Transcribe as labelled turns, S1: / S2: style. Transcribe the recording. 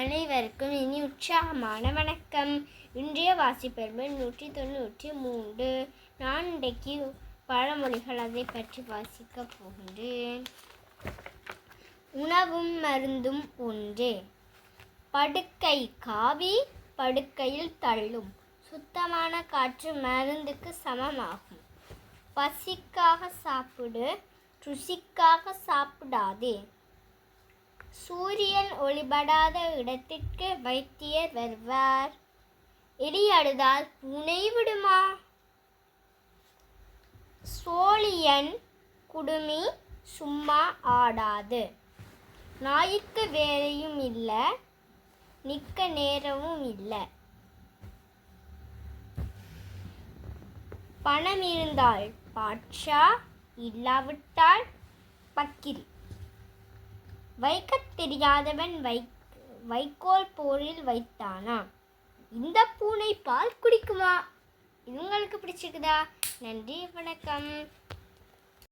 S1: அனைவருக்கும் இனி உற்சாகமான வணக்கம். இன்றைய வாசிப்பெருமை 193. நான் இன்றைக்கு பழமொழிகள் அதை பற்றி வாசிக்கப் போகின்றேன். உணவும் மருந்தும் ஒன்றே. படுக்கை காவி படுக்கையில் தள்ளும். சுத்தமான காற்று மருந்துக்கு சமமாகும். பசிக்காக சாப்பிடு, ருசிக்காக சாப்பிடாதே. சூரியன் ஒளிபடாத இடத்திற்கு வைத்தியர் வருவார். எலி அழுதால் பூனை விடுமா? சோழியன் குடுமி சும்மா ஆடாது. நாய்க்கு வேலையும் இல்லை, நிற்க நேரமும் இல்லை. பணம் இருந்தால் பாட்ஷா, இல்லாவிட்டால் பக்கிரி. வைக்கத் தெரியாதவன் வைக்கோல் போரில் வைத்தானா? இந்த பூனை பால் குடிக்குமா? இது உங்களுக்கு பிடிச்சிருக்குதா? நன்றி, வணக்கம்.